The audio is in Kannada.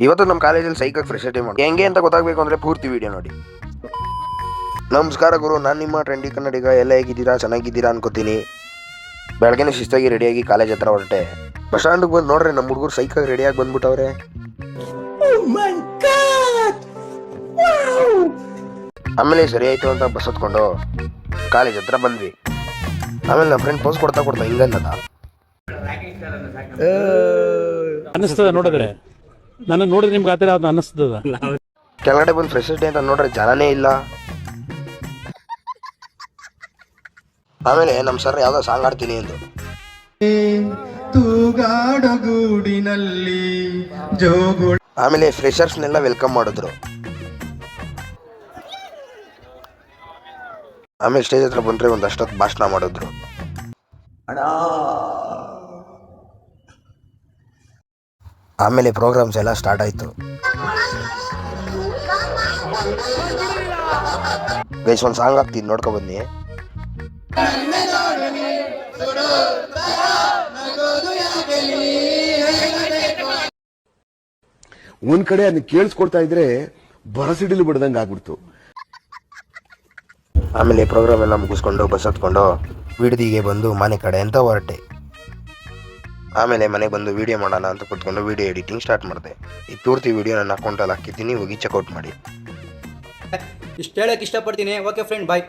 ಇವತ್ತು ನಮ್ಮ ಕಾಲೇಜಲ್ಲಿ ಸೈಕಾಗಿ ಫ್ರೆಶರ್ ಡೇ ಮಾಡಿ ಹೆಂಗೆ ಅಂತ ಗೊತ್ತಾಗಬೇಕು ಅಂದರೆ ಪೂರ್ತಿ ವಿಡಿಯೋ ನೋಡಿ. ನಮಸ್ಕಾರ ಗುರು, ನಾನು ನಿಮ್ಮ ಟ್ರೆಂಡಿ ಕನ್ನಡಿಗ. ಎಲ್ಲ ಹೇಗಿದ್ದೀರಾ? ಚೆನ್ನಾಗಿದ್ದೀರಾ ಅನ್ಕೋತೀನಿ. ಬೆಳಗ್ಗೆ ಶಿಸ್ತಾಗಿ ರೆಡಿಯಾಗಿ ಕಾಲೇಜ್ ಹತ್ರ ಹೊರಟೆ. ಬಸ್ ಸ್ಟ್ಯಾಂಡ್ಗೆ ಬಂದು ನೋಡ್ರೆ ನಮ್ಮ ಹುಡುಗರು ಸೈಕಾಗಿ ರೆಡಿಯಾಗಿ ಬಂದ್ಬಿಟ್ಟವ್ರೆ. ಆಮೇಲೆ ಸರಿ ಆಯ್ತು ಅಂತ ಬಸ್ ಹತ್ಕೊಂಡು ಕಾಲೇಜ್ ಹತ್ರ ಬಂದ್ವಿ. ಆಮೇಲೆ ನಮ್ಮ ಫ್ರೆಂಡ್ ಪೋಸ್ ಕೊಡ್ತಾ ಹಿಂಗನ್ನದ ಅನ್ನಿಸ್ತದ ನೋಡಿದ್ರೆ, ನನ್ನ ನೋಡಿದ್ರೆ ನಿಮ್ಗೆ ಆತರ ಅದು ಅನ್ನಿಸ್ತದ. ಕೆಳಗಡೆ ಬಂದು ಫ್ರೆಶರ್ ಡೇ ಅಂತ ನೋಡ್ರೆ ಜನನೇ ಇಲ್ಲ. ಆಮೇಲೆ ನಮ್ಮ ಸರ್ ಯಾವ್ದೋ ಸಾಂಗ್ ಆಡ್ತೀನಿ ಎಂದು ತೂಗಾಡಗೂಡಿನಲ್ಲಿ ಜೋಗುಳ. ಆಮೇಲೆ ಫ್ರೆಶರ್ಸ್ನೆಲ್ಲ ವೆಲ್ಕಮ್ ಮಾಡಿದ್ರು. ಆಮೇಲೆ ಸ್ಟೇಜ್ ಹತ್ರ ಬಂದ್ರೆ ಒಂದಷ್ಟೊತ್ತು ಭಾಷಣ ಮಾಡಿದ್ರು. ಆಮೇಲೆ ಪ್ರೋಗ್ರಾಮ್ಸ್ ಎಲ್ಲ ಸ್ಟಾರ್ಟ್ ಆಯ್ತು. ಗೈಸ್ ಒಂದು ಸಾಂಗ್ ಆಗ್ತೀನಿ, ನೋಡ್ಕೊ ಬನ್ನಿ. ಒಂದ್ ಕಡೆ ಅದನ್ನ ಕೇಳಿಸ್ಕೊಡ್ತಾ ಇದ್ರೆ ಬರಸಿಡಿಲು ಬಿಡ್ದಂಗೆ ಆಗ್ಬಿಡ್ತು. ಆಮೇಲೆ ಪ್ರೋಗ್ರಾಮ್ ಎಲ್ಲ ಮುಗಿಸ್ಕೊಂಡು ಬಸ್ ಹತ್ಕೊಂಡು ಬಿಡದಿಗೆ ಬಂದು ಮನೆ ಕಡೆ ಅಂತ ಹೊರಟೆ. ಆಮೇಲೆ ಮನೆಗೆ ಬಂದು ವಿಡಿಯೋ ಮಾಡೋಣ ಅಂತ ಕೂತ್ಕೊಂಡು ವಿಡಿಯೋ ಎಡಿಟಿಂಗ್ ಸ್ಟಾರ್ಟ್ ಮಾಡಿದೆ. ಈ ಪೂರ್ತಿ ವಿಡಿಯೋ ನನ್ನ ಅಕೌಂಟಲ್ಲಿ ಹಾಕಿದ್ದೀನಿ, ಹೋಗಿ ಚೆಕ್ಔಟ್ ಮಾಡಿ. ಇಷ್ಟು ಹೇಳಕ್ಕೆ ಇಷ್ಟಪಡ್ತೀನಿ. ಓಕೆ ಫ್ರೆಂಡ್, ಬಾಯ್.